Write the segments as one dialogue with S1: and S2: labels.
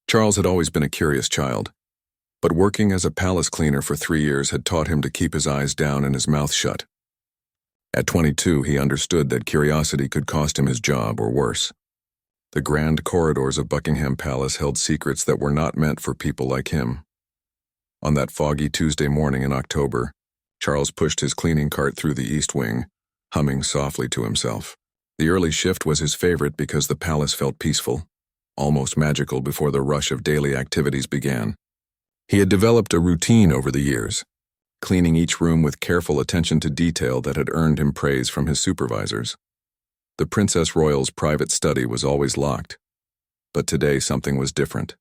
S1: Charles had always been a curious child, but working as a palace cleaner for 3 years had taught him to keep his eyes down and his mouth shut. At 22, he understood that curiosity could cost him his job or worse. The grand corridors of Buckingham Palace held secrets that were not meant for people like him. On that foggy Tuesday morning in October, Charles pushed his cleaning cart through the East Wing, humming softly to himself. The early shift was his favorite because the palace felt peaceful, almost magical before the rush of daily activities began. He had developed a routine over the years, cleaning each room with careful attention to detail that had earned him praise from his supervisors. The Princess Royal's private study was always locked, but today something was different.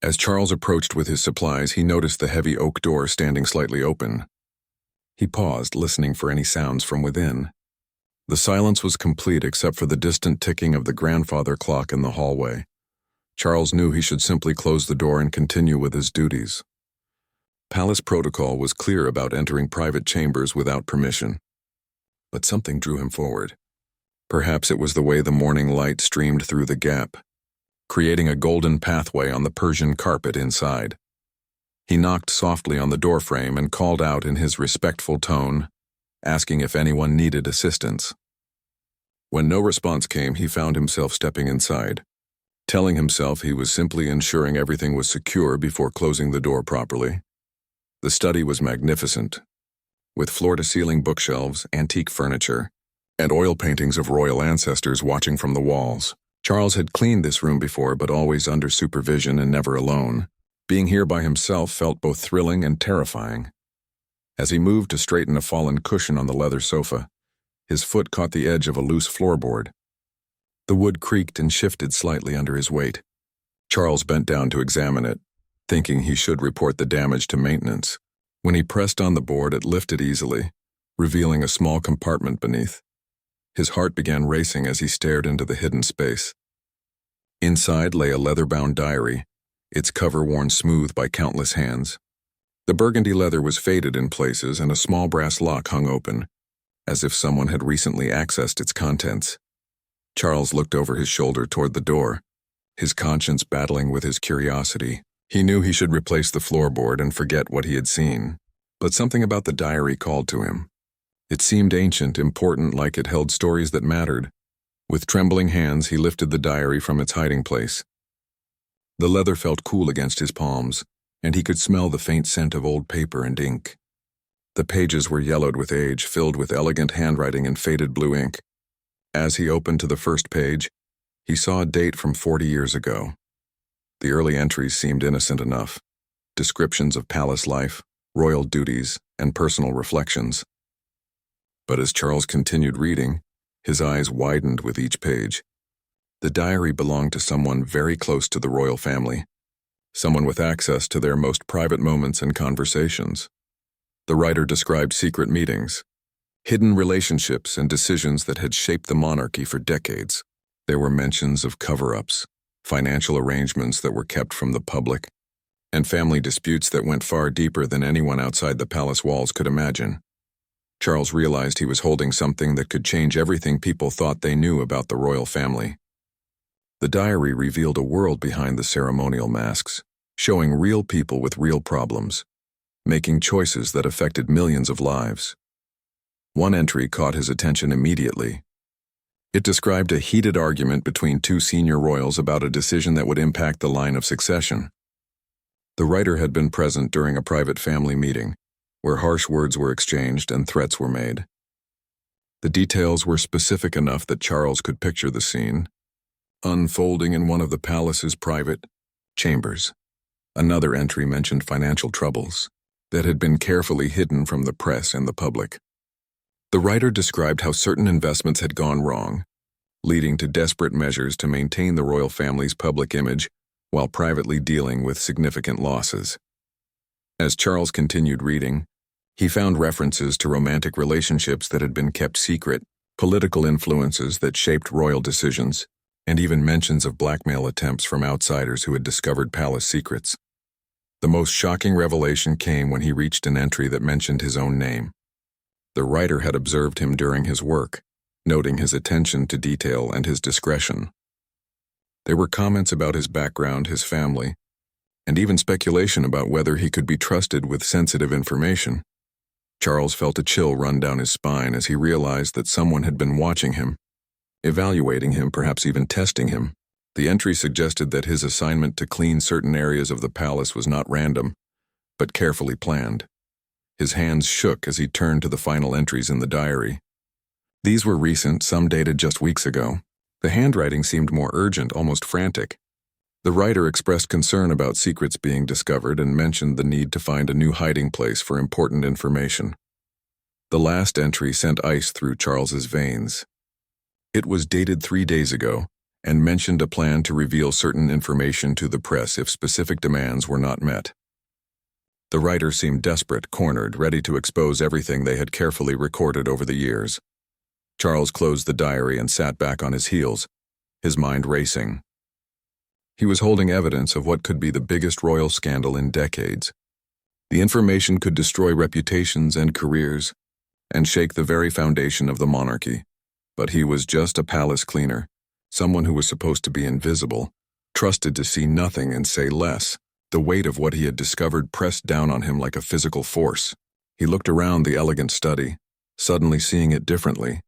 S1: As Charles approached with his supplies, he noticed the heavy oak door standing slightly open. He paused, listening for any sounds from within. The silence was complete except for the distant ticking of the grandfather clock in the hallway. Charles knew he should simply close the door and continue with his duties. Palace protocol was clear about entering private chambers without permission. But something drew him forward. Perhaps it was the way the morning light streamed through the gap, creating a golden pathway on the Persian carpet inside. He knocked softly on the doorframe and called out in his respectful tone, asking if anyone needed assistance. When no response came, he found himself stepping inside, telling himself he was simply ensuring everything was secure before closing the door properly. The study was magnificent, with floor-to-ceiling bookshelves, antique furniture, and oil paintings of royal ancestors watching from the walls. Charles had cleaned this room before, but always under supervision and never alone. Being here by himself felt both thrilling and terrifying. As he moved to straighten a fallen cushion on the leather sofa, his foot caught the edge of a loose floorboard. The wood creaked and shifted slightly under his weight. Charles bent down to examine it, thinking he should report the damage to maintenance. When he pressed on the board, it lifted easily, revealing a small compartment beneath. His heart began racing as he stared into the hidden space. Inside lay a leather-bound diary, its cover worn smooth by countless hands. The burgundy leather was faded in places and a small brass lock hung open, as if someone had recently accessed its contents. Charles looked over his shoulder toward the door, his conscience battling with his curiosity. He knew he should replace the floorboard and forget what he had seen, but something about the diary called to him. It seemed ancient, important, like it held stories that mattered. With trembling hands, he lifted the diary from its hiding place. The leather felt cool against his palms, and he could smell the faint scent of old paper and ink. The pages were yellowed with age, filled with elegant handwriting and faded blue ink. As he opened to the first page, he saw a date from 40 years ago. The early entries seemed innocent enough. Descriptions of palace life, royal duties, and personal reflections. But as Charles continued reading, his eyes widened with each page. The diary belonged to someone very close to the royal family, someone with access to their most private moments and conversations. The writer described secret meetings, hidden relationships, and decisions that had shaped the monarchy for decades. There were mentions of cover-ups, financial arrangements that were kept from the public, and family disputes that went far deeper than anyone outside the palace walls could imagine. Charles realized he was holding something that could change everything people thought they knew about the royal family. The diary revealed a world behind the ceremonial masks, showing real people with real problems, making choices that affected millions of lives. One entry caught his attention immediately. It described a heated argument between two senior royals about a decision that would impact the line of succession. The writer had been present during a private family meeting, where harsh words were exchanged and threats were made. The details were specific enough that Charles could picture the scene, unfolding in one of the palace's private chambers. Another entry mentioned financial troubles that had been carefully hidden from the press and the public. The writer described how certain investments had gone wrong, leading to desperate measures to maintain the royal family's public image while privately dealing with significant losses. As Charles continued reading, he found references to romantic relationships that had been kept secret, political influences that shaped royal decisions, and even mentions of blackmail attempts from outsiders who had discovered palace secrets. The most shocking revelation came when he reached an entry that mentioned his own name. The writer had observed him during his work, noting his attention to detail and his discretion. There were comments about his background, his family, and even speculation about whether he could be trusted with sensitive information. Charles felt a chill run down his spine as he realized that someone had been watching him, evaluating him, perhaps even testing him. The entry suggested that his assignment to clean certain areas of the palace was not random, but carefully planned. His hands shook as he turned to the final entries in the diary. These were recent, some dated just weeks ago. The handwriting seemed more urgent, almost frantic. The writer expressed concern about secrets being discovered and mentioned the need to find a new hiding place for important information. The last entry sent ice through Charles's veins. It was dated 3 days ago and mentioned a plan to reveal certain information to the press if specific demands were not met. The writer seemed desperate, cornered, ready to expose everything they had carefully recorded over the years. Charles closed the diary and sat back on his heels, his mind racing. He was holding evidence of what could be the biggest royal scandal in decades. The information could destroy reputations and careers, and shake the very foundation of the monarchy. But he was just a palace cleaner, someone who was supposed to be invisible, trusted to see nothing and say less. The weight of what he had discovered pressed down on him like a physical force. He looked around the elegant study, suddenly seeing it differently,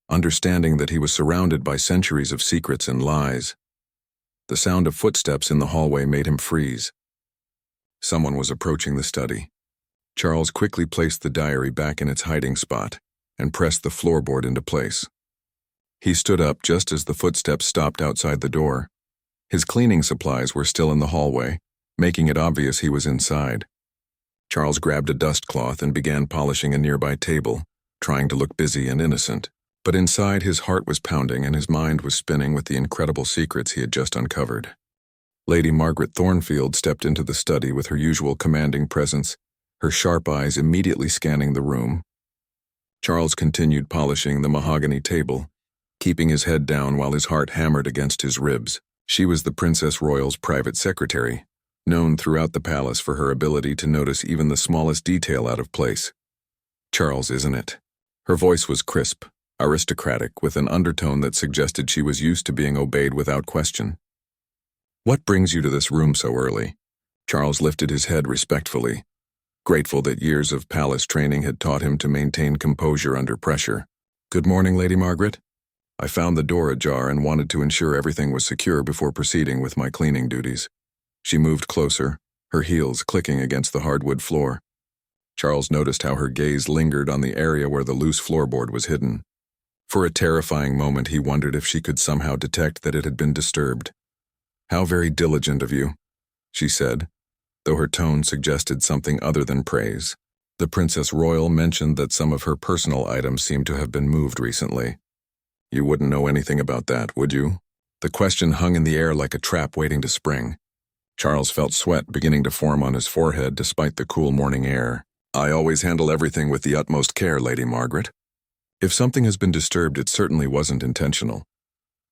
S1: understanding that he was surrounded by centuries of secrets and lies. The sound of footsteps in the hallway made him freeze. Someone was approaching the study. Charles quickly placed the diary back in its hiding spot and pressed the floorboard into place. He stood up just as the footsteps stopped outside the door. His cleaning supplies were still in the hallway, making it obvious he was inside. Charles grabbed a dust cloth and began polishing a nearby table, trying to look busy and innocent. But inside, his heart was pounding and his mind was spinning with the incredible secrets he had just uncovered. Lady Margaret Thornfield stepped into the study with her usual commanding presence, her sharp eyes immediately scanning the room. Charles continued polishing the mahogany table, keeping his head down while his heart hammered against his ribs. She was the Princess Royal's private secretary, known throughout the palace for her ability to notice even the smallest detail out of place. Charles, isn't it? Her voice was crisp, aristocratic, with an undertone that suggested she was used to being obeyed without question. What brings you to this room so early? Charles lifted his head respectfully, grateful that years of palace training had taught him to maintain composure under pressure. Good morning, Lady Margaret. I found the door ajar and wanted to ensure everything was secure before proceeding with my cleaning duties. She moved closer, her heels clicking against the hardwood floor. Charles noticed how her gaze lingered on the area where the loose floorboard was hidden. For a terrifying moment, he wondered if she could somehow detect that it had been disturbed. How very diligent of you, she said, though her tone suggested something other than praise. The Princess Royal mentioned that some of her personal items seemed to have been moved recently. You wouldn't know anything about that, would you? The question hung in the air like a trap waiting to spring. Charles felt sweat beginning to form on his forehead despite the cool morning air. I always handle everything with the utmost care, Lady Margaret. If something has been disturbed, it certainly wasn't intentional.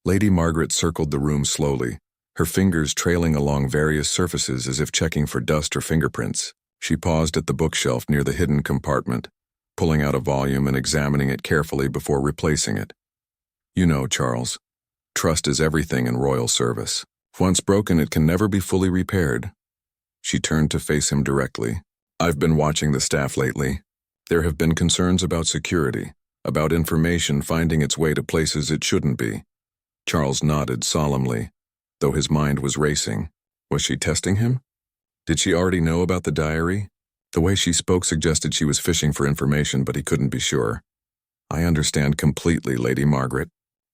S1: Lady Margaret circled the room slowly, her fingers trailing along various surfaces as if checking for dust or fingerprints. She paused at the bookshelf near the hidden compartment, pulling out a volume and examining it carefully before replacing it. You know, Charles, trust is everything in royal service. Once broken, it can never be fully repaired. She turned to face him directly. I've been watching the staff lately. There have been concerns about security, about information finding its way to places it shouldn't be. Charles nodded solemnly, though his mind was racing. Was she testing him? Did she already know about the diary? The way she spoke suggested she was fishing for information, but he couldn't be sure. I understand completely, Lady Margaret.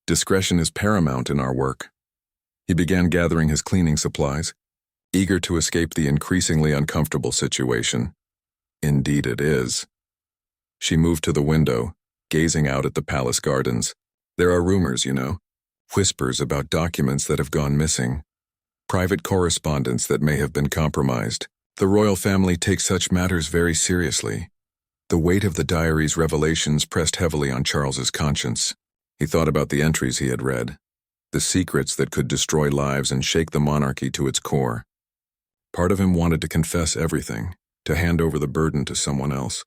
S1: Discretion is paramount in our work. He began gathering his cleaning supplies, eager to escape the increasingly uncomfortable situation. Indeed it is. She moved to the window, gazing out at the palace gardens. There are rumors, you know, whispers about documents that have gone missing, private correspondence that may have been compromised. The royal family takes such matters very seriously. The weight of the diary's revelations pressed heavily on Charles's conscience. He thought about the entries he had read, the secrets that could destroy lives and shake the monarchy to its core. Part of him wanted to confess everything, to hand over the burden to someone else.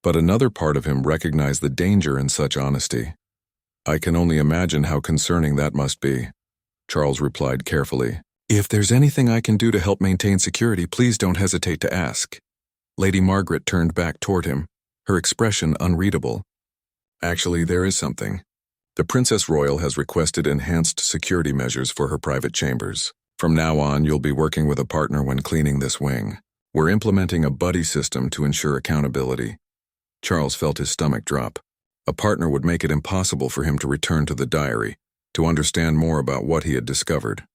S1: But another part of him recognized the danger in such honesty. I can only imagine how concerning that must be. Charles replied carefully. "If there's anything I can do to help maintain security, please don't hesitate to ask." Lady Margaret turned back toward him, her expression unreadable. "Actually, there is something. The Princess Royal has requested enhanced security measures for her private chambers. From now on, you'll be working with a partner when cleaning this wing. We're implementing a buddy system to ensure accountability." Charles felt his stomach drop. A partner would make it impossible for him to return to the diary, to understand more about what he had discovered.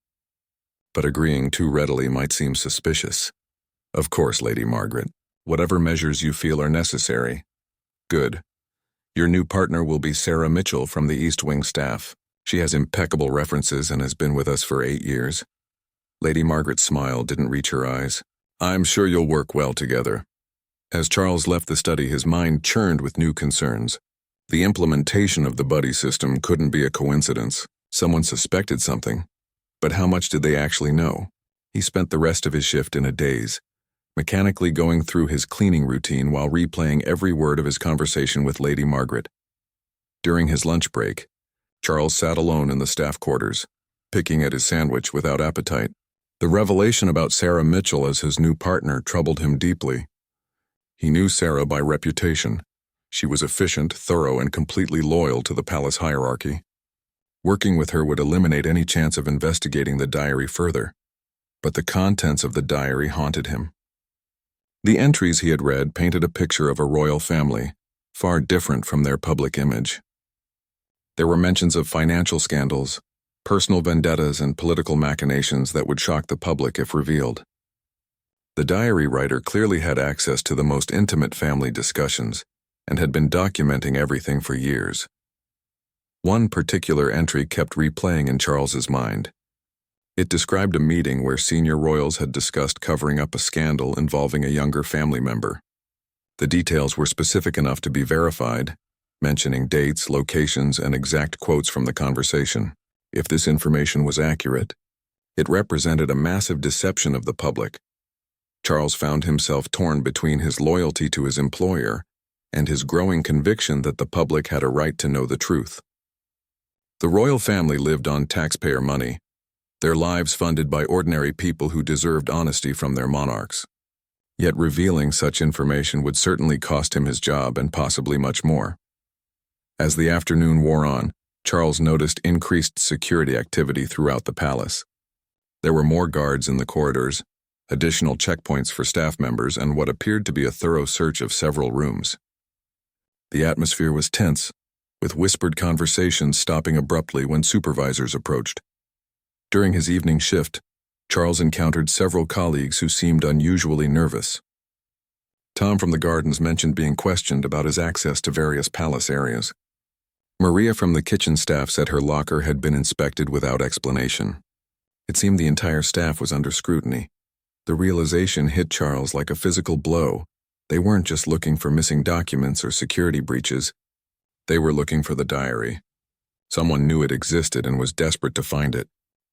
S1: But agreeing too readily might seem suspicious. "Of course, Lady Margaret. Whatever measures you feel are necessary." "Good. Your new partner will be Sarah Mitchell from the East Wing staff. She has impeccable references and has been with us for 8 years. Lady Margaret's smile didn't reach her eyes. "I'm sure you'll work well together." As Charles left the study, his mind churned with new concerns. The implementation of the buddy system couldn't be a coincidence. Someone suspected something. But how much did they actually know? He spent the rest of his shift in a daze, mechanically going through his cleaning routine while replaying every word of his conversation with Lady Margaret. During his lunch break, Charles sat alone in the staff quarters, picking at his sandwich without appetite. The revelation about Sarah Mitchell as his new partner troubled him deeply. He knew Sarah by reputation. She was efficient, thorough, and completely loyal to the palace hierarchy. Working with her would eliminate any chance of investigating the diary further. But the contents of the diary haunted him. The entries he had read painted a picture of a royal family, far different from their public image. There were mentions of financial scandals, personal vendettas, and political machinations that would shock the public if revealed. The diary writer clearly had access to the most intimate family discussions and had been documenting everything for years. One particular entry kept replaying in Charles's mind. It described a meeting where senior royals had discussed covering up a scandal involving a younger family member. The details were specific enough to be verified, mentioning dates, locations, and exact quotes from the conversation. If this information was accurate, it represented a massive deception of the public. Charles found himself torn between his loyalty to his employer and his growing conviction that the public had a right to know the truth. The royal family lived on taxpayer money, their lives funded by ordinary people who deserved honesty from their monarchs. Yet revealing such information would certainly cost him his job and possibly much more. As the afternoon wore on, Charles noticed increased security activity throughout the palace. There were more guards in the corridors, additional checkpoints for staff members, and what appeared to be a thorough search of several rooms. The atmosphere was tense, with whispered conversations stopping abruptly when supervisors approached. During his evening shift, Charles encountered several colleagues who seemed unusually nervous. Tom from the gardens mentioned being questioned about his access to various palace areas. Maria from the kitchen staff said her locker had been inspected without explanation. It seemed the entire staff was under scrutiny. The realization hit Charles like a physical blow. They weren't just looking for missing documents or security breaches. They were looking for the diary. Someone knew it existed and was desperate to find it.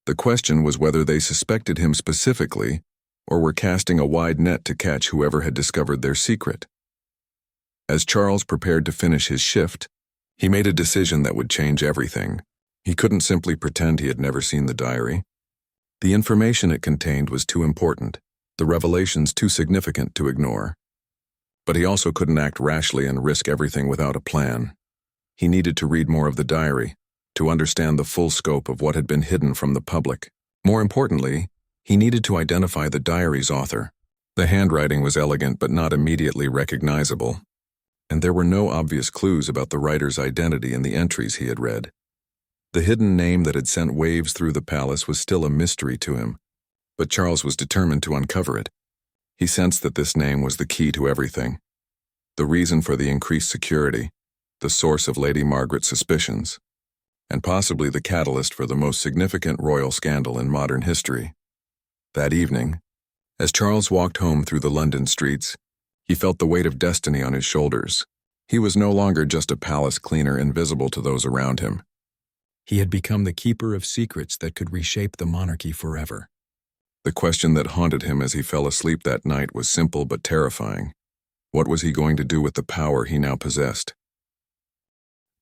S1: The question was whether they suspected him specifically or were casting a wide net to catch whoever had discovered their secret. As Charles prepared to finish his shift, he made a decision that would change everything. He couldn't simply pretend he had never seen the diary. The information it contained was too important, the revelations too significant to ignore. But he also couldn't act rashly and risk everything without a plan. He needed to read more of the diary, to understand the full scope of what had been hidden from the public. More importantly, he needed to identify the diary's author. The handwriting was elegant but not immediately recognizable, and there were no obvious clues about the writer's identity in the entries he had read. The hidden name that had sent waves through the palace was still a mystery to him, but Charles was determined to uncover it. He sensed that this name was the key to everything, the reason for the increased security, the source of Lady Margaret's suspicions, and possibly the catalyst for the most significant royal scandal in modern history. That evening, as Charles walked home through the London streets, he felt the weight of destiny on his shoulders. He was no longer just a palace cleaner invisible to those around him. He had become the keeper of secrets that could reshape the monarchy forever. The question that haunted him as he fell asleep that night was simple but terrifying. What was he going to do with the power he now possessed?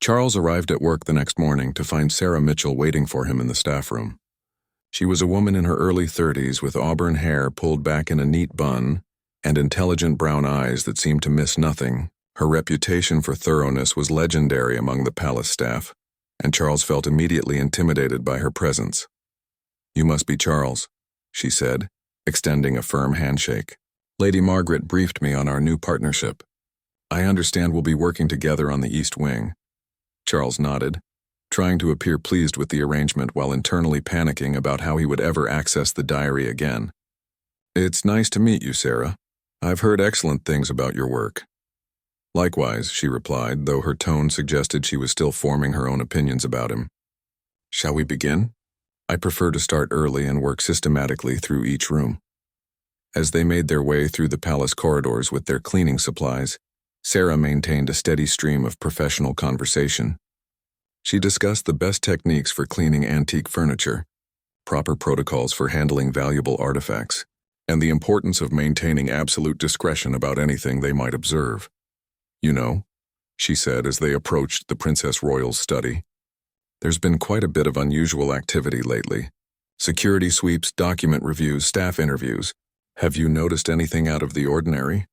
S1: Charles arrived at work the next morning to find Sarah Mitchell waiting for him in the staff room. She was a woman in her early 30s with auburn hair pulled back in a neat bun and intelligent brown eyes that seemed to miss nothing. Her reputation for thoroughness was legendary among the palace staff, and Charles felt immediately intimidated by her presence. "You must be Charles," she said, extending a firm handshake. "Lady Margaret briefed me on our new partnership. I understand we'll be working together on the East Wing." Charles nodded, trying to appear pleased with the arrangement while internally panicking about how he would ever access the diary again. "It's nice to meet you, Sarah. I've heard excellent things about your work." "Likewise," she replied, though her tone suggested she was still forming her own opinions about him. "Shall we begin? I prefer to start early and work systematically through each room." As they made their way through the palace corridors with their cleaning supplies, Sarah maintained a steady stream of professional conversation. She discussed the best techniques for cleaning antique furniture, proper protocols for handling valuable artifacts, and the importance of maintaining absolute discretion about anything they might observe. "You know," she said as they approached the Princess Royal's study, "there's been quite a bit of unusual activity lately. Security sweeps, document reviews, staff interviews. Have you noticed anything out of the ordinary?"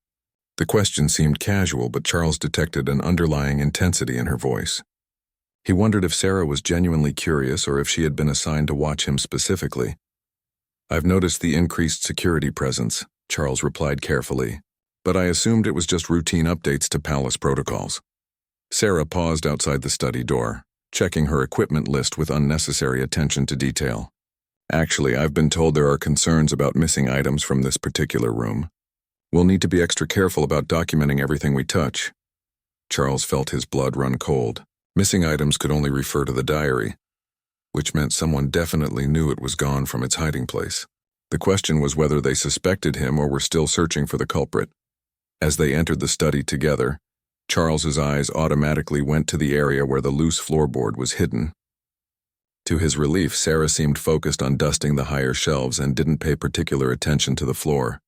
S1: The question seemed casual, but Charles detected an underlying intensity in her voice. He wondered if Sarah was genuinely curious or if she had been assigned to watch him specifically. "I've noticed the increased security presence," Charles replied carefully, "but I assumed it was just routine updates to palace protocols." Sarah paused outside the study door, checking her equipment list with unnecessary attention to detail. "Actually, I've been told there are concerns about missing items from this particular room. We'll need to be extra careful about documenting everything we touch." Charles felt his blood run cold. Missing items could only refer to the diary, which meant someone definitely knew it was gone from its hiding place. The question was whether they suspected him or were still searching for the culprit. As they entered the study together, Charles's eyes automatically went to the area where the loose floorboard was hidden. To his relief, Sarah seemed focused on dusting the higher shelves and didn't pay particular attention to the floor.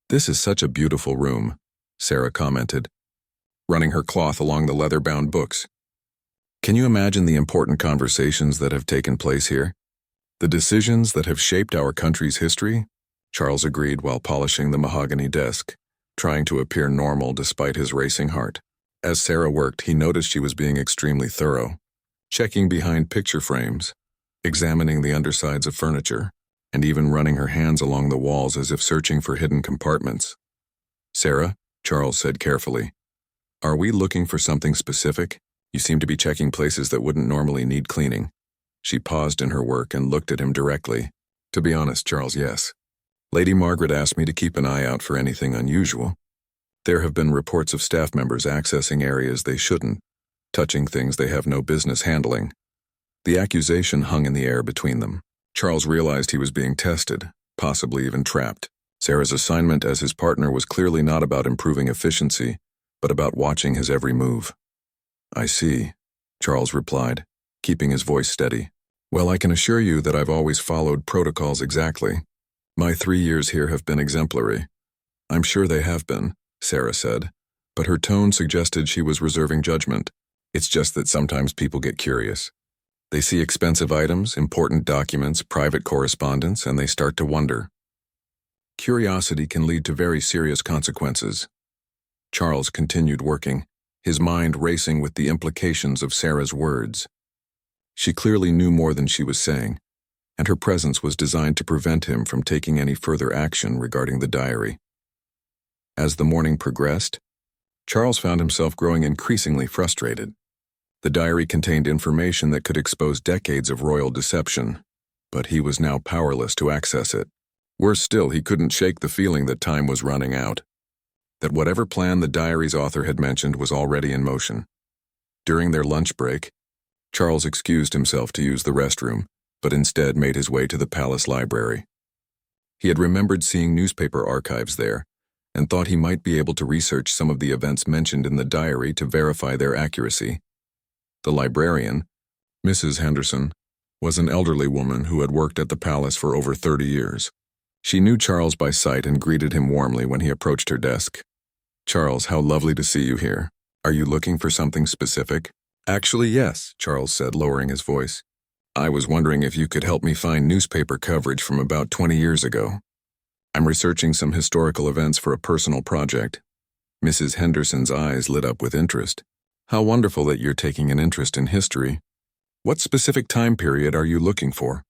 S1: "This is such a beautiful room," Sarah commented, running her cloth along the leather-bound books. "Can you imagine the important conversations that have taken place here? The decisions that have shaped our country's history?" Charles agreed while polishing the mahogany desk, trying to appear normal despite his racing heart. As Sarah worked, he noticed she was being extremely thorough, checking behind picture frames, examining the undersides of furniture, and even running her hands along the walls as if searching for hidden compartments. "Sarah," Charles said carefully, "are we looking for something specific? You seem to be checking places that wouldn't normally need cleaning." She paused in her work and looked at him directly. "To be honest, Charles, yes. Lady Margaret asked me to keep an eye out for anything unusual. There have been reports of staff members accessing areas they shouldn't, touching things they have no business handling." The accusation hung in the air between them. Charles realized he was being tested, possibly even trapped. Sarah's assignment as his partner was clearly not about improving efficiency, but about watching his every move. "I see," Charles replied, keeping his voice steady. "Well, I can assure you that I've always followed protocols exactly. My 3 years here have been exemplary." "I'm sure they have been," Sarah said, but her tone suggested she was reserving judgment. "It's just that sometimes people get curious. They see expensive items, important documents, private correspondence, and they start to wonder. Curiosity can lead to very serious consequences." Charles continued working, his mind racing with the implications of Sarah's words. She clearly knew more than she was saying, and her presence was designed to prevent him from taking any further action regarding the diary. As the morning progressed, Charles found himself growing increasingly frustrated. The diary contained information that could expose decades of royal deception, but he was now powerless to access it. Worse still, he couldn't shake the feeling that time was running out, that whatever plan the diary's author had mentioned was already in motion. During their lunch break, Charles excused himself to use the restroom, but instead made his way to the palace library. He had remembered seeing newspaper archives there, and thought he might be able to research some of the events mentioned in the diary to verify their accuracy. The librarian, Mrs. Henderson, was an elderly woman who had worked at the palace for over 30 years. She knew Charles by sight and greeted him warmly when he approached her desk. "Charles, how lovely to see you here. Are you looking for something specific?" "Actually, yes," Charles said, lowering his voice. I was wondering if you could help me find newspaper coverage from about 20 years ago. I'm researching some historical events for a personal project. Mrs. Henderson's eyes lit up with interest. How wonderful that you're taking an interest in history. What specific time period are you looking for?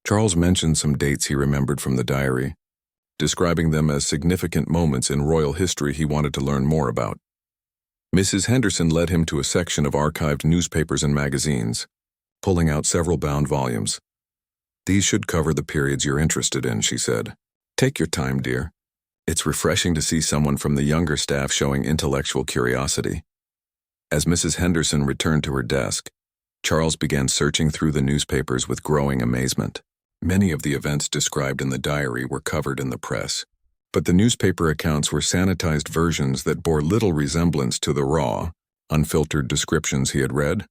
S1: Charles mentioned some dates he remembered from the diary, describing them as significant moments in royal history he wanted to learn more about. Mrs. Henderson led him to a section of archived newspapers and magazines, pulling out several bound volumes. These should cover the periods you're interested in, she said. Take your time, dear. It's refreshing to see someone from the younger staff showing intellectual curiosity. As Mrs. Henderson returned to her desk, Charles began searching through the newspapers with growing amazement. Many of the events described in the diary were covered in the press, but the newspaper accounts were sanitized versions that bore little resemblance to the raw, unfiltered descriptions he had read.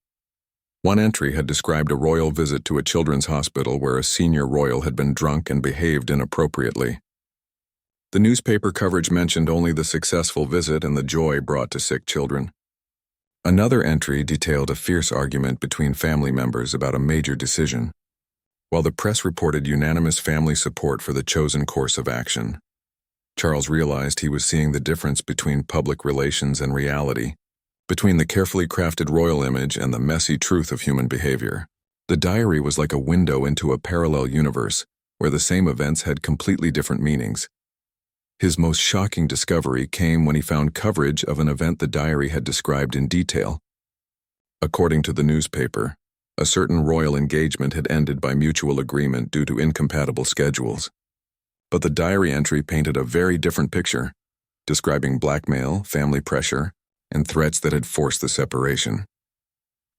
S1: One entry had described a royal visit to a children's hospital where a senior royal had been drunk and behaved inappropriately. The newspaper coverage mentioned only the successful visit and the joy brought to sick children. Another entry detailed a fierce argument between family members about a major decision, while the press reported unanimous family support for the chosen course of action. Charles realized he was seeing the difference between public relations and reality, between the carefully crafted royal image and the messy truth of human behavior. The diary was like a window into a parallel universe where the same events had completely different meanings. His most shocking discovery came when he found coverage of an event the diary had described in detail. According to the newspaper, a certain royal engagement had ended by mutual agreement due to incompatible schedules. But the diary entry painted a very different picture, describing blackmail, family pressure, and threats that had forced the separation.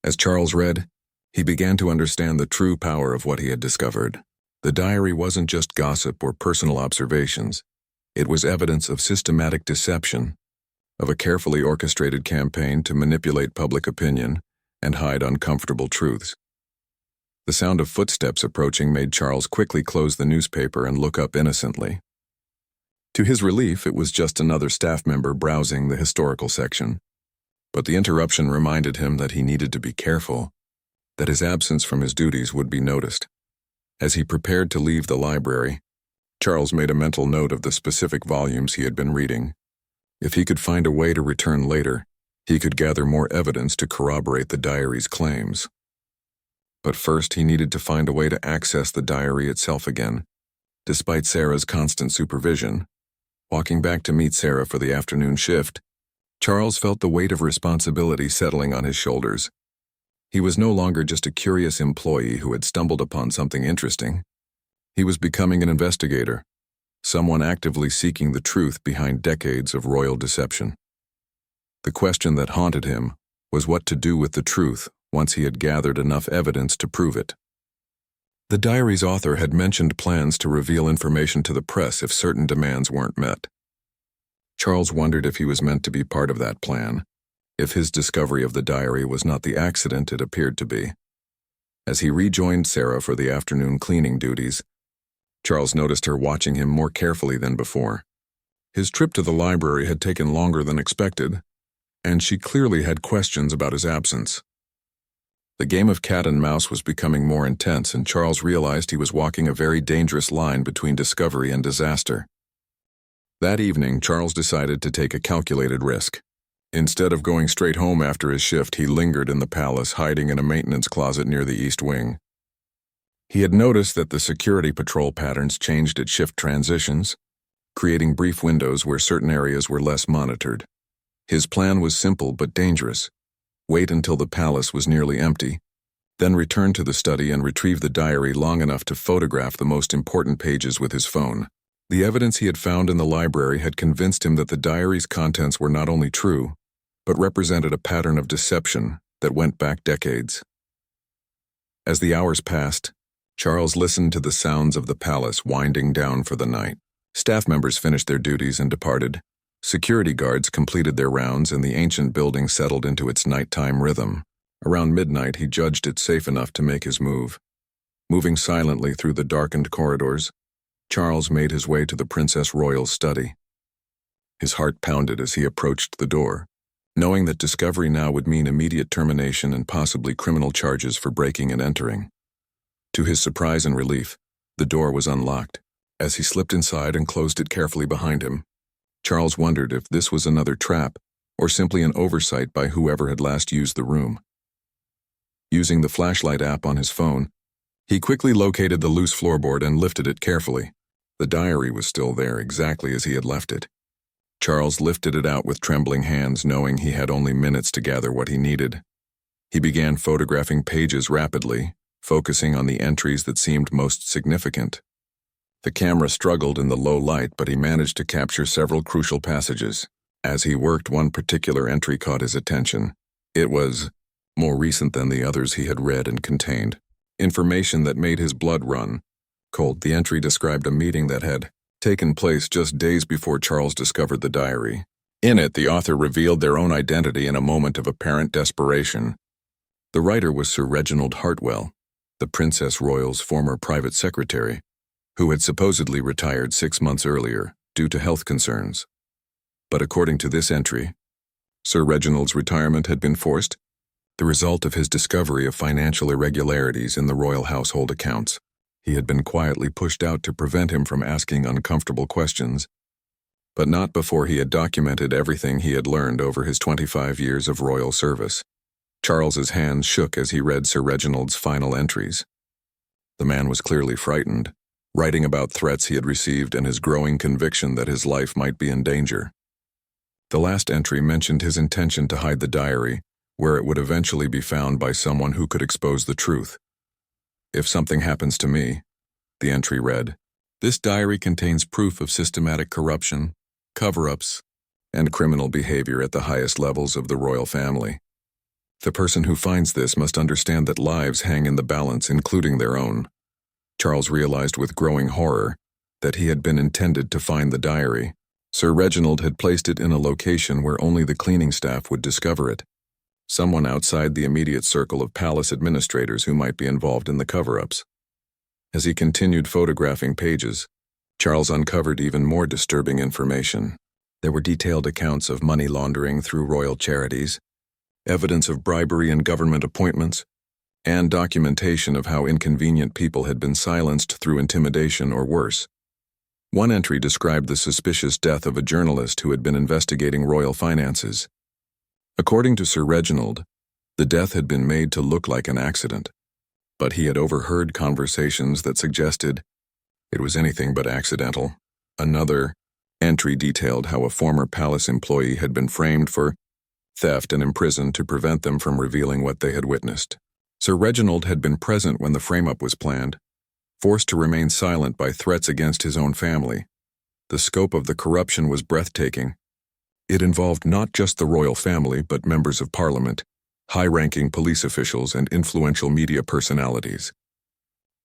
S1: As Charles read, he began to understand the true power of what he had discovered. The diary wasn't just gossip or personal observations. It was evidence of systematic deception, of a carefully orchestrated campaign to manipulate public opinion and hide uncomfortable truths. The sound of footsteps approaching made Charles quickly close the newspaper and look up innocently. To his relief, it was just another staff member browsing the historical section. But the interruption reminded him that he needed to be careful, that his absence from his duties would be noticed. As he prepared to leave the library, Charles made a mental note of the specific volumes he had been reading. If he could find a way to return later, he could gather more evidence to corroborate the diary's claims. But first, he needed to find a way to access the diary itself again. Despite Sarah's constant supervision, walking back to meet Sarah for the afternoon shift, Charles felt the weight of responsibility settling on his shoulders. He was no longer just a curious employee who had stumbled upon something interesting. He was becoming an investigator, someone actively seeking the truth behind decades of royal deception. The question that haunted him was what to do with the truth once he had gathered enough evidence to prove it. The diary's author had mentioned plans to reveal information to the press if certain demands weren't met. Charles wondered if he was meant to be part of that plan, if his discovery of the diary was not the accident it appeared to be. As he rejoined Sarah for the afternoon cleaning duties, Charles noticed her watching him more carefully than before. His trip to the library had taken longer than expected, and she clearly had questions about his absence. The game of cat and mouse was becoming more intense, and Charles realized he was walking a very dangerous line between discovery and disaster. That evening, Charles decided to take a calculated risk. Instead of going straight home after his shift, he lingered in the palace, hiding in a maintenance closet near the east wing. He had noticed that the security patrol patterns changed at shift transitions, creating brief windows where certain areas were less monitored. His plan was simple but dangerous. Wait until the palace was nearly empty, then return to the study and retrieve the diary long enough to photograph the most important pages with his phone. The evidence he had found in the library had convinced him that the diary's contents were not only true, but represented a pattern of deception that went back decades. As the hours passed, Charles listened to the sounds of the palace winding down for the night. Staff members finished their duties and departed. Security guards completed their rounds, and the ancient building settled into its nighttime rhythm. Around midnight, he judged it safe enough to make his move. Moving silently through the darkened corridors, Charles made his way to the Princess Royal's study. His heart pounded as he approached the door, knowing that discovery now would mean immediate termination and possibly criminal charges for breaking and entering. To his surprise and relief, the door was unlocked. As he slipped inside and closed it carefully behind him, Charles wondered if this was another trap or simply an oversight by whoever had last used the room. Using the flashlight app on his phone, he quickly located the loose floorboard and lifted it carefully. The diary was still there, exactly as he had left it. Charles lifted it out with trembling hands, knowing he had only minutes to gather what he needed. He began photographing pages rapidly, focusing on the entries that seemed most significant. The camera struggled in the low light, but he managed to capture several crucial passages. As he worked, one particular entry caught his attention. It was more recent than the others he had read and contained information that made his blood run cold. The entry described a meeting that had taken place just days before Charles discovered the diary. In it, the author revealed their own identity in a moment of apparent desperation. The writer was Sir Reginald Hartwell, the Princess Royal's former private secretary, who had supposedly retired 6 months earlier due to health concerns. But according to this entry, Sir Reginald's retirement had been forced, the result of his discovery of financial irregularities in the royal household accounts. He had been quietly pushed out to prevent him from asking uncomfortable questions, but not before he had documented everything he had learned over his 25 years of royal service. Charles's hands shook as he read Sir Reginald's final entries. The man was clearly frightened, writing about threats he had received and his growing conviction that his life might be in danger. The last entry mentioned his intention to hide the diary, where it would eventually be found by someone who could expose the truth. "If something happens to me," the entry read, "this diary contains proof of systematic corruption, cover-ups, and criminal behavior at the highest levels of the royal family. The person who finds this must understand that lives hang in the balance, including their own." Charles realized with growing horror that he had been intended to find the diary. Sir Reginald had placed it in a location where only the cleaning staff would discover it. Someone outside the immediate circle of palace administrators who might be involved in the cover-ups. As he continued photographing pages, Charles uncovered even more disturbing information. There were detailed accounts of money laundering through royal charities, evidence of bribery in government appointments, and documentation of how inconvenient people had been silenced through intimidation or worse. One entry described the suspicious death of a journalist who had been investigating royal finances. According to Sir Reginald, the death had been made to look like an accident, but he had overheard conversations that suggested it was anything but accidental. Another entry detailed how a former palace employee had been framed for theft and imprisoned to prevent them from revealing what they had witnessed. Sir Reginald had been present when the frame-up was planned, forced to remain silent by threats against his own family. The scope of the corruption was breathtaking. It involved not just the royal family, but members of parliament, high-ranking police officials, and influential media personalities.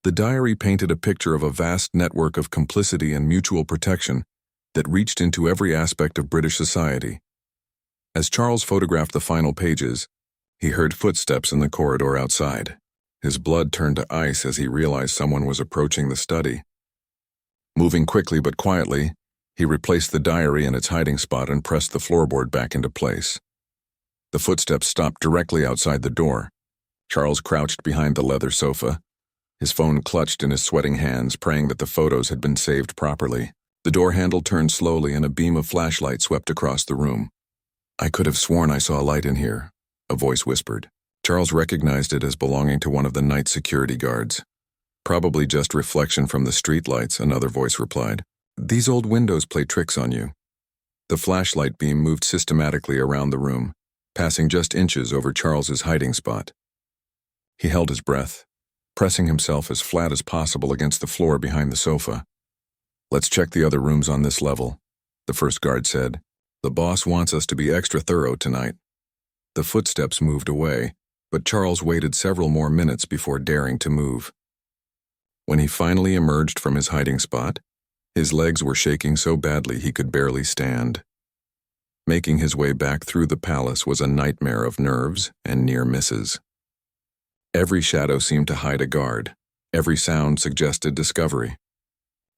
S1: The diary painted a picture of a vast network of complicity and mutual protection that reached into every aspect of British society. As Charles photographed the final pages, he heard footsteps in the corridor outside. His blood turned to ice as he realized someone was approaching the study. Moving quickly but quietly, he replaced the diary in its hiding spot and pressed the floorboard back into place. The footsteps stopped directly outside the door. Charles crouched behind the leather sofa, his phone clutched in his sweating hands, praying that the photos had been saved properly. The door handle turned slowly and a beam of flashlight swept across the room. "I could have sworn I saw a light in here," a voice whispered. Charles recognized it as belonging to one of the night security guards. "Probably just reflection from the streetlights," another voice replied. "These old windows play tricks on you." The flashlight beam moved systematically around the room, passing just inches over Charles's hiding spot. He held his breath, pressing himself as flat as possible against the floor behind the sofa. "Let's check the other rooms on this level," the first guard said. "The boss wants us to be extra thorough tonight." The footsteps moved away, but Charles waited several more minutes before daring to move. When he finally emerged from his hiding spot, his legs were shaking so badly he could barely stand. Making his way back through the palace was a nightmare of nerves and near misses. Every shadow seemed to hide a guard. Every sound suggested discovery.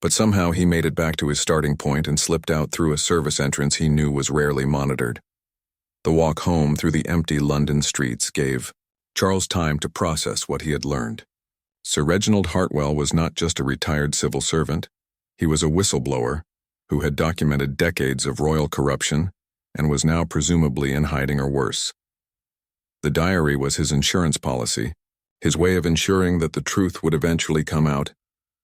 S1: But somehow he made it back to his starting point and slipped out through a service entrance he knew was rarely monitored. The walk home through the empty London streets gave Charles time to process what he had learned. Sir Reginald Hartwell was not just a retired civil servant, he was a whistleblower who had documented decades of royal corruption and was now presumably in hiding or worse. The diary was his insurance policy, his way of ensuring that the truth would eventually come out,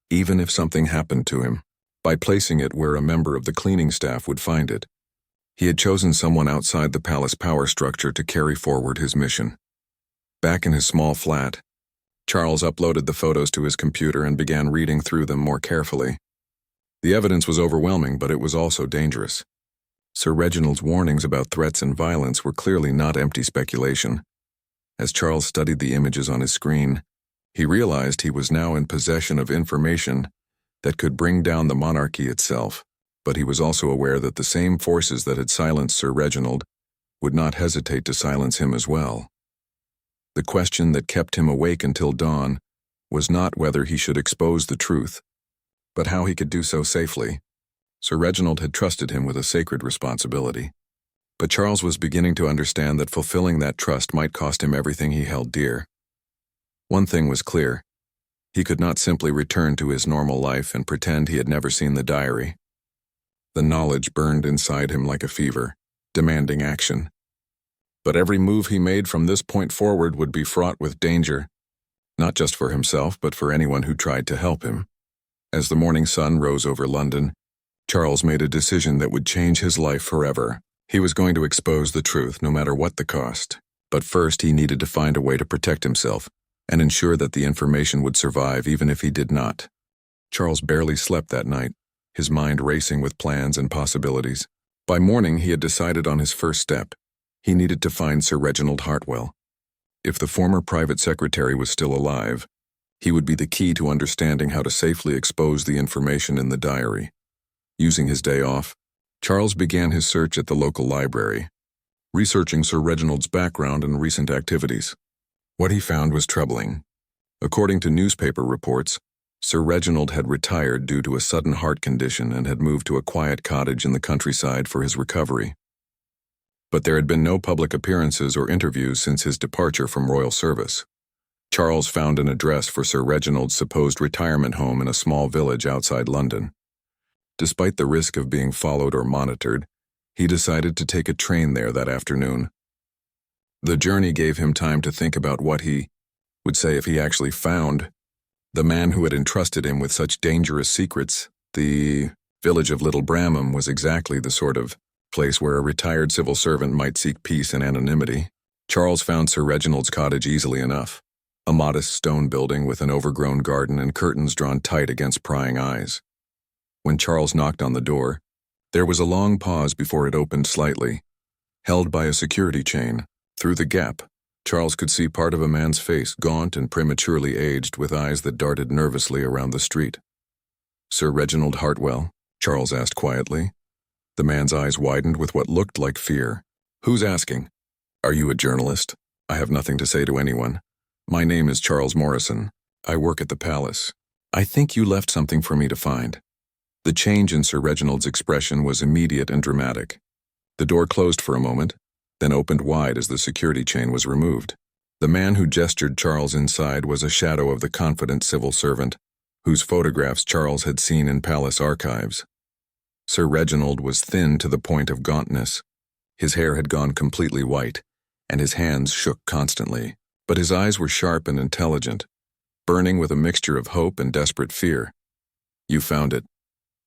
S1: even if something happened to him, by placing it where a member of the cleaning staff would find it. He had chosen someone outside the palace power structure to carry forward his mission. Back in his small flat, Charles uploaded the photos to his computer and began reading through them more carefully. The evidence was overwhelming, but it was also dangerous. Sir Reginald's warnings about threats and violence were clearly not empty speculation. As Charles studied the images on his screen, he realized he was now in possession of information that could bring down the monarchy itself, but he was also aware that the same forces that had silenced Sir Reginald would not hesitate to silence him as well. The question that kept him awake until dawn was not whether he should expose the truth, but how he could do so safely. Sir Reginald had trusted him with a sacred responsibility, but Charles was beginning to understand that fulfilling that trust might cost him everything he held dear. One thing was clear: he could not simply return to his normal life and pretend he had never seen the diary. The knowledge burned inside him like a fever, demanding action. But every move he made from this point forward would be fraught with danger, not just for himself, but for anyone who tried to help him. As the morning sun rose over London, Charles made a decision that would change his life forever. He was going to expose the truth, no matter what the cost. But first, he needed to find a way to protect himself and ensure that the information would survive even if he did not. Charles barely slept that night, his mind racing with plans and possibilities. By morning, he had decided on his first step. He needed to find Sir Reginald Hartwell. If the former private secretary was still alive, he would be the key to understanding how to safely expose the information in the diary. Using his day off, Charles began his search at the local library, researching Sir Reginald's background and recent activities. What he found was troubling. According to newspaper reports, Sir Reginald had retired due to a sudden heart condition and had moved to a quiet cottage in the countryside for his recovery. But there had been no public appearances or interviews since his departure from royal service. Charles found an address for Sir Reginald's supposed retirement home in a small village outside London. Despite the risk of being followed or monitored, he decided to take a train there that afternoon. The journey gave him time to think about what he would say if he actually found the man who had entrusted him with such dangerous secrets. The village of Little Bramham was exactly the sort of place where a retired civil servant might seek peace and anonymity. Charles found Sir Reginald's cottage easily enough, a modest stone building with an overgrown garden and curtains drawn tight against prying eyes. When Charles knocked on the door, there was a long pause before it opened slightly, held by a security chain. Through the gap, Charles could see part of a man's face, gaunt and prematurely aged, with eyes that darted nervously around the street. "Sir Reginald Hartwell?" Charles asked quietly. The man's eyes widened with what looked like fear. "Who's asking?" "Are you a journalist?" "I have nothing to say to anyone. My name is Charles Morrison. I work at the palace. I think you left something for me to find." The change in Sir Reginald's expression was immediate and dramatic. The door closed for a moment, then opened wide as the security chain was removed. The man who gestured Charles inside was a shadow of the confident civil servant, whose photographs Charles had seen in palace archives. Sir Reginald was thin to the point of gauntness. His hair had gone completely white, and his hands shook constantly. But his eyes were sharp and intelligent, burning with a mixture of hope and desperate fear. "You found it,"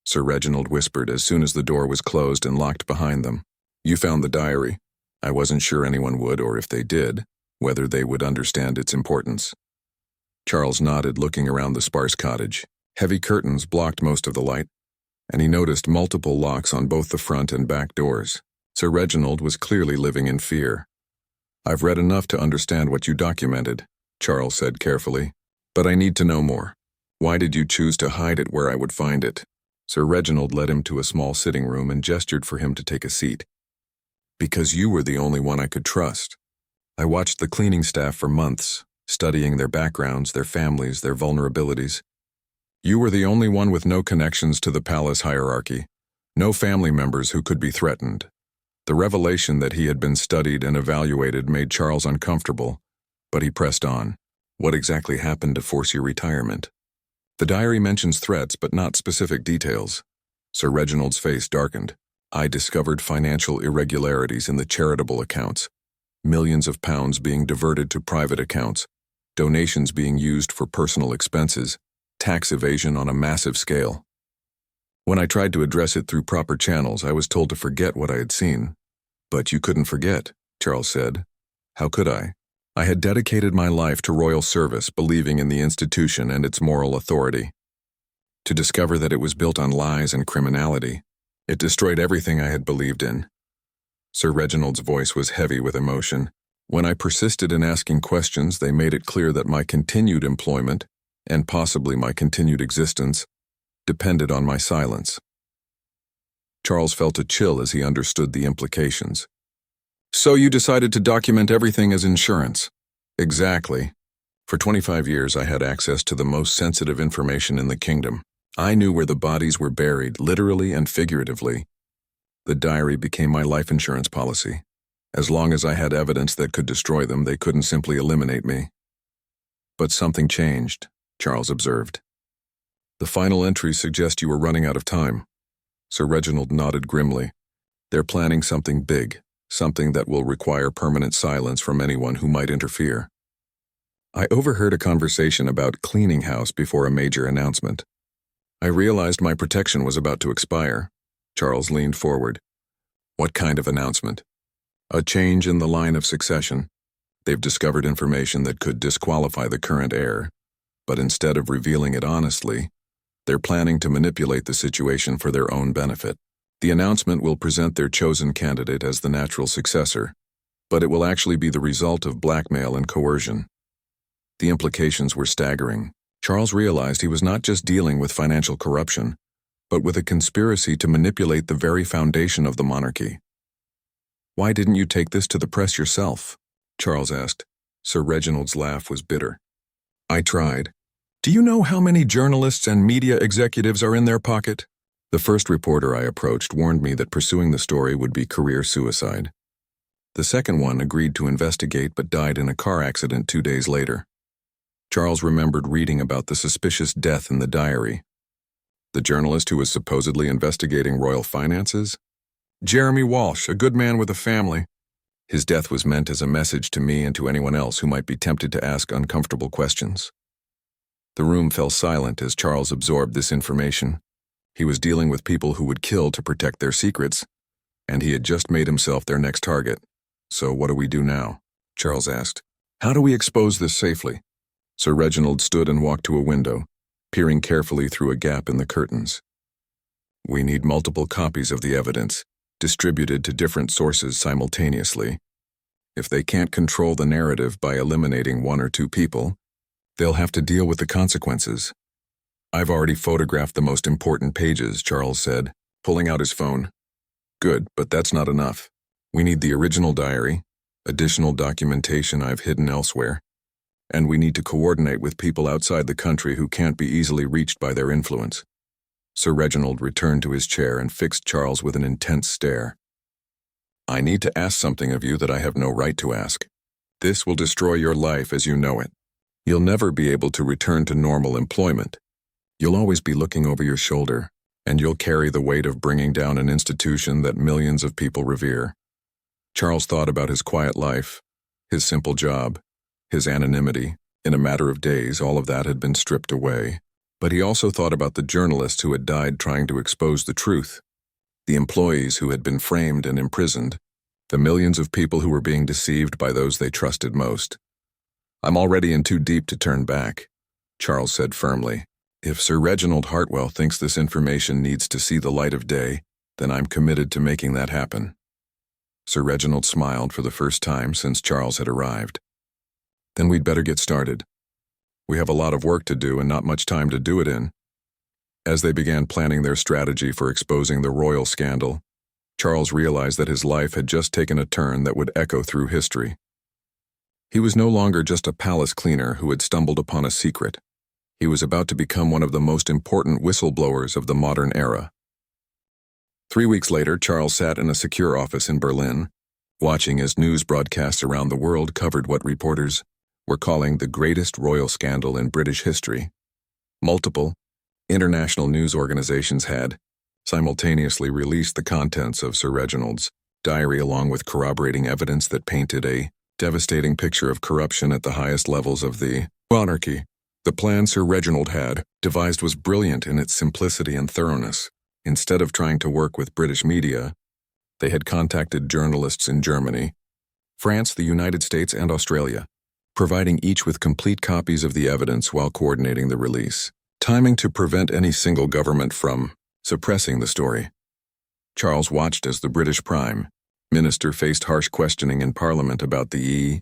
S1: Sir Reginald whispered as soon as the door was closed and locked behind them. "You found the diary. I wasn't sure anyone would, or if they did, whether they would understand its importance." Charles nodded, looking around the sparse cottage. Heavy curtains blocked most of the light, and he noticed multiple locks on both the front and back doors. Sir Reginald was clearly living in fear. "I've read enough to understand what you documented," Charles said carefully, "but I need to know more. Why did you choose to hide it where I would find it?" Sir Reginald led him to a small sitting room and gestured for him to take a seat. "Because you were the only one I could trust. I watched the cleaning staff for months, studying their backgrounds, their families, their vulnerabilities. You were the only one with no connections to the palace hierarchy, no family members who could be threatened." The revelation that he had been studied and evaluated made Charles uncomfortable, but he pressed on. What exactly happened to force your retirement? The diary mentions threats but not specific details. Sir Reginald's face darkened. I discovered financial irregularities in the charitable accounts. Millions of pounds being diverted to private accounts. Donations being used for personal expenses. Tax evasion on a massive scale. When I tried to address it through proper channels, I was told to forget what I had seen. But you couldn't forget, Charles said. How could I? I had dedicated my life to royal service, believing in the institution and its moral authority. To discover that it was built on lies and criminality, it destroyed everything I had believed in. Sir Reginald's voice was heavy with emotion. When I persisted in asking questions, they made it clear that my continued employment, and possibly my continued existence, depended on my silence. Charles felt a chill as he understood the implications. So you decided to document everything as insurance? Exactly. For 25 years, I had access to the most sensitive information in the kingdom. I knew where the bodies were buried, literally and figuratively. The diary became my life insurance policy. As long as I had evidence that could destroy them, they couldn't simply eliminate me. But something changed, Charles observed. The final entries suggest you were running out of time. Sir Reginald nodded grimly. They're planning something big. Something that will require permanent silence from anyone who might interfere. I overheard a conversation about cleaning house before a major announcement. I realized my protection was about to expire. Charles leaned forward. What kind of announcement? A change in the line of succession. They've discovered information that could disqualify the current heir, but instead of revealing it honestly, they're planning to manipulate the situation for their own benefit. The announcement will present their chosen candidate as the natural successor, but it will actually be the result of blackmail and coercion. The implications were staggering. Charles realized he was not just dealing with financial corruption, but with a conspiracy to manipulate the very foundation of the monarchy. Why didn't you take this to the press yourself? Charles asked. Sir Reginald's laugh was bitter. I tried. Do you know how many journalists and media executives are in their pocket? The first reporter I approached warned me that pursuing the story would be career suicide. The second one agreed to investigate but died in a car accident 2 days later. Charles remembered reading about the suspicious death in the diary. The journalist who was supposedly investigating royal finances? Jeremy Walsh, a good man with a family. His death was meant as a message to me and to anyone else who might be tempted to ask uncomfortable questions. The room fell silent as Charles absorbed this information. He was dealing with people who would kill to protect their secrets, and he had just made himself their next target. So what do we do now? Charles asked. How do we expose this safely? Sir Reginald stood and walked to a window, peering carefully through a gap in the curtains. We need multiple copies of the evidence, distributed to different sources simultaneously. If they can't control the narrative by eliminating 1 or 2 people, they'll have to deal with the consequences. I've already photographed the most important pages, Charles said, pulling out his phone. Good, but that's not enough. We need the original diary, additional documentation I've hidden elsewhere, and we need to coordinate with people outside the country who can't be easily reached by their influence. Sir Reginald returned to his chair and fixed Charles with an intense stare. I need to ask something of you that I have no right to ask. This will destroy your life as you know it. You'll never be able to return to normal employment. You'll always be looking over your shoulder, and you'll carry the weight of bringing down an institution that millions of people revere. Charles thought about his quiet life, his simple job, his anonymity. In a matter of days, all of that had been stripped away. But he also thought about the journalists who had died trying to expose the truth, the employees who had been framed and imprisoned, the millions of people who were being deceived by those they trusted most. I'm already in too deep to turn back, Charles said firmly. If Sir Reginald Hartwell thinks this information needs to see the light of day, then I'm committed to making that happen. Sir Reginald smiled for the first time since Charles had arrived. Then we'd better get started. We have a lot of work to do and not much time to do it in. As they began planning their strategy for exposing the royal scandal, Charles realized that his life had just taken a turn that would echo through history. He was no longer just a palace cleaner who had stumbled upon a secret. He was about to become one of the most important whistleblowers of the modern era. 3 weeks later, Charles sat in a secure office in Berlin, watching as news broadcasts around the world covered what reporters were calling the greatest royal scandal in British history. Multiple international news organizations had simultaneously released the contents of Sir Reginald's diary along with corroborating evidence that painted a devastating picture of corruption at the highest levels of the monarchy. The plan Sir Reginald had devised was brilliant in its simplicity and thoroughness. Instead of trying to work with British media, they had contacted journalists in Germany, France, the United States, and Australia, providing each with complete copies of the evidence while coordinating the release, timing to prevent any single government from suppressing the story. Charles watched as the British Prime Minister faced harsh questioning in Parliament about the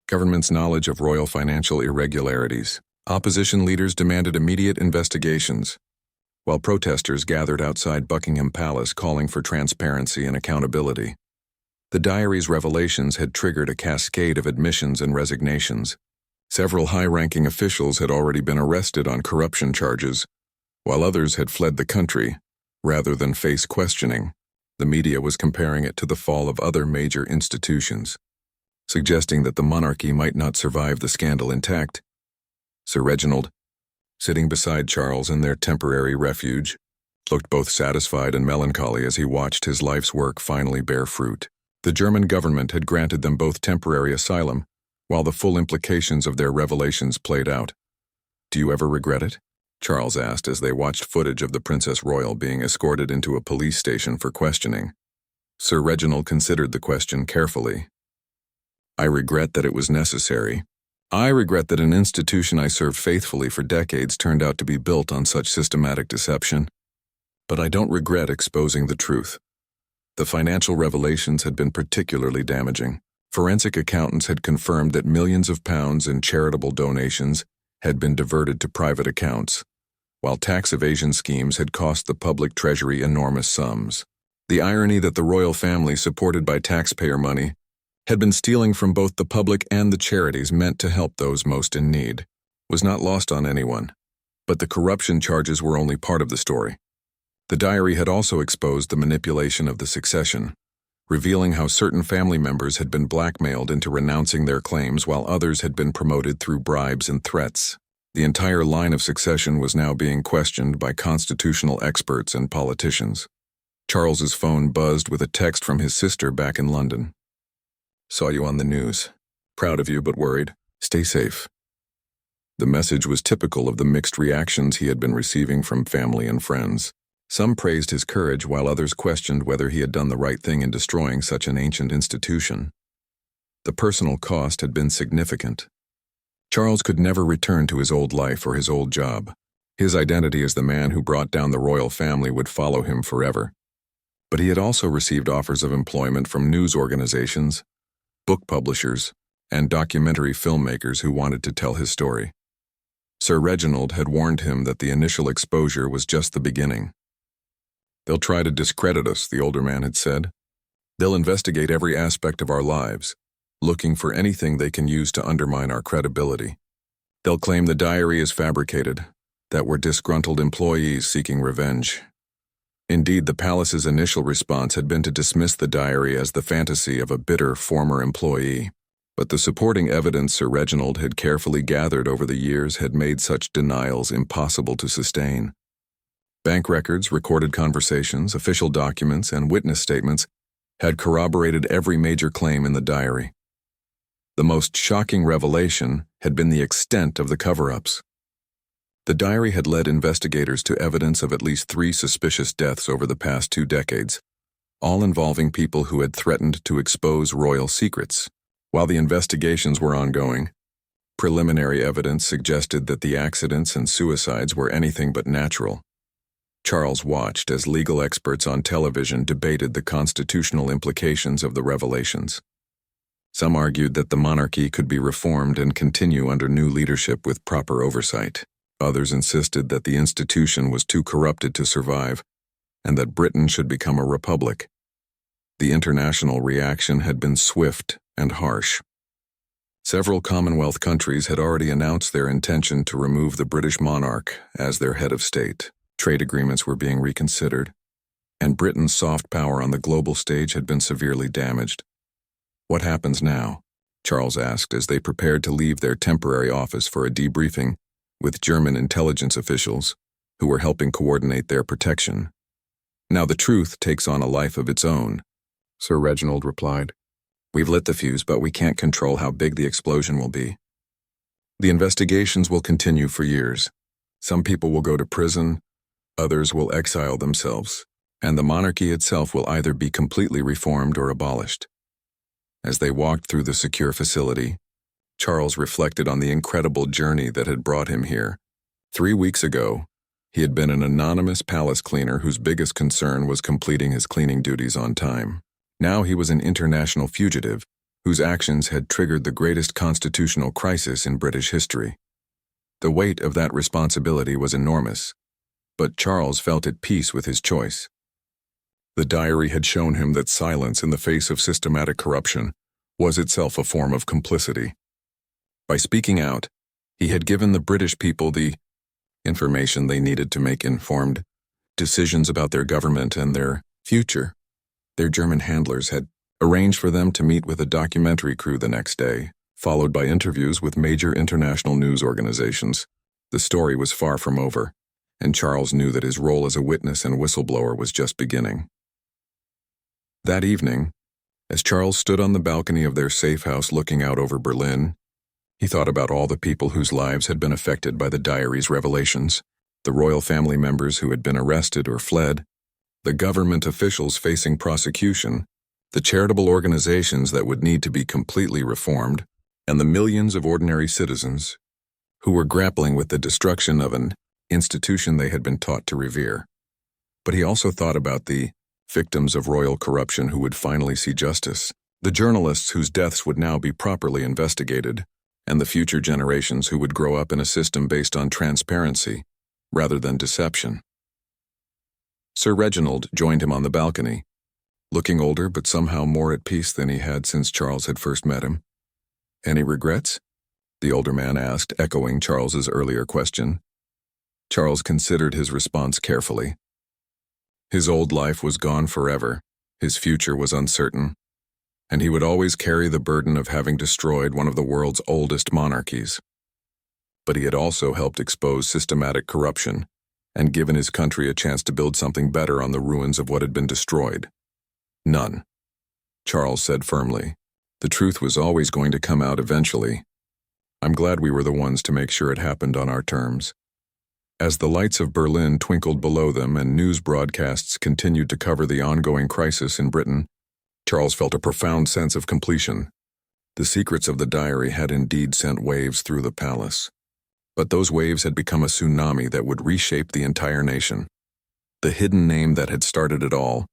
S1: government's knowledge of royal financial irregularities. Opposition leaders demanded immediate investigations, while protesters gathered outside Buckingham Palace calling for transparency and accountability. The diary's revelations had triggered a cascade of admissions and resignations. Several high-ranking officials had already been arrested on corruption charges, while others had fled the country rather than face questioning. The media was comparing it to the fall of other major institutions, suggesting that the monarchy might not survive the scandal intact. Sir Reginald, sitting beside Charles in their temporary refuge, looked both satisfied and melancholy as he watched his life's work finally bear fruit. The German government had granted them both temporary asylum, while the full implications of their revelations played out. "Do you ever regret it?" Charles asked as they watched footage of the Princess Royal being escorted into a police station for questioning. Sir Reginald considered the question carefully. "I regret that it was necessary. I regret that an institution I served faithfully for decades turned out to be built on such systematic deception. But I don't regret exposing the truth. The financial revelations had been particularly damaging. Forensic accountants had confirmed that millions of pounds in charitable donations had been diverted to private accounts, while tax evasion schemes had cost the public treasury enormous sums. The irony that the royal family, supported by taxpayer money, had been stealing from both the public and the charities meant to help those most in need was not lost on anyone. But the corruption charges were only part of the story. The diary had also exposed the manipulation of the succession, revealing how certain family members had been blackmailed into renouncing their claims while others had been promoted through bribes and threats. The entire line of succession was now being questioned by constitutional experts and politicians. Charles's phone buzzed with a text from his sister back in London. "Saw you on the news. Proud of you but worried. Stay safe." The message was typical of the mixed reactions he had been receiving from family and friends. Some praised his courage while others questioned whether he had done the right thing in destroying such an ancient institution. The personal cost had been significant. Charles could never return to his old life or his old job. His identity as the man who brought down the royal family would follow him forever. But he had also received offers of employment from news organizations, book publishers, and documentary filmmakers who wanted to tell his story. Sir Reginald had warned him that the initial exposure was just the beginning. "They'll try to discredit us," the older man had said. "They'll investigate every aspect of our lives, looking for anything they can use to undermine our credibility. They'll claim the diary is fabricated, that we're disgruntled employees seeking revenge." Indeed, the palace's initial response had been to dismiss the diary as the fantasy of a bitter former employee. But the supporting evidence Sir Reginald had carefully gathered over the years had made such denials impossible to sustain. Bank records, recorded conversations, official documents, and witness statements had corroborated every major claim in the diary. The most shocking revelation had been the extent of the cover-ups. The diary had led investigators to evidence of at least 3 suspicious deaths over the past 2 decades, all involving people who had threatened to expose royal secrets. While the investigations were ongoing, preliminary evidence suggested that the accidents and suicides were anything but natural. Charles watched as legal experts on television debated the constitutional implications of the revelations. Some argued that the monarchy could be reformed and continue under new leadership with proper oversight. Others insisted that the institution was too corrupted to survive, and that Britain should become a republic. The international reaction had been swift and harsh. Several Commonwealth countries had already announced their intention to remove the British monarch as their head of state. Trade agreements were being reconsidered, and Britain's soft power on the global stage had been severely damaged. What happens now? Charles asked as they prepared to leave their temporary office for a debriefing with German intelligence officials who were helping coordinate their protection. "Now the truth takes on a life of its own," Sir Reginald replied. "We've lit the fuse, but we can't control how big the explosion will be. The investigations will continue for years. Some people will go to prison, others will exile themselves, and the monarchy itself will either be completely reformed or abolished." As they walked through the secure facility, Charles reflected on the incredible journey that had brought him here. 3 weeks ago, he had been an anonymous palace cleaner whose biggest concern was completing his cleaning duties on time. Now he was an international fugitive whose actions had triggered the greatest constitutional crisis in British history. The weight of that responsibility was enormous, but Charles felt at peace with his choice. The diary had shown him that silence in the face of systematic corruption was itself a form of complicity. By speaking out, he had given the British people the information they needed to make informed decisions about their government and their future. Their German handlers had arranged for them to meet with a documentary crew the next day, followed by interviews with major international news organizations. The story was far from over, and Charles knew that his role as a witness and whistleblower was just beginning. That evening, as Charles stood on the balcony of their safe house looking out over Berlin, he thought about all the people whose lives had been affected by the diary's revelations, the royal family members who had been arrested or fled, the government officials facing prosecution, the charitable organizations that would need to be completely reformed, and the millions of ordinary citizens who were grappling with the destruction of an institution they had been taught to revere. But he also thought about the victims of royal corruption who would finally see justice, the journalists whose deaths would now be properly investigated, and the future generations who would grow up in a system based on transparency rather than deception. Sir Reginald joined him on the balcony, looking older but somehow more at peace than he had since Charles had first met him. "Any regrets?" the older man asked, echoing Charles's earlier question. Charles considered his response carefully. His old life was gone forever, his future was uncertain, and he would always carry the burden of having destroyed one of the world's oldest monarchies. But he had also helped expose systematic corruption and given his country a chance to build something better on the ruins of what had been destroyed. "None," Charles said firmly. "The truth was always going to come out eventually. I'm glad we were the ones to make sure it happened on our terms." As the lights of Berlin twinkled below them and news broadcasts continued to cover the ongoing crisis in Britain, Charles felt a profound sense of completion. The secrets of the diary had indeed sent waves through the palace. But those waves had become a tsunami that would reshape the entire nation. The hidden name that had started it all,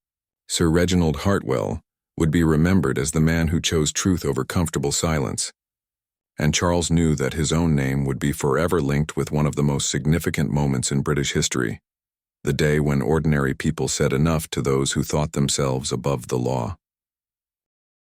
S1: Sir Reginald Hartwell, would be remembered as the man who chose truth over comfortable silence. And Charles knew that his own name would be forever linked with one of the most significant moments in British history, the day when ordinary people said enough to those who thought themselves above the law.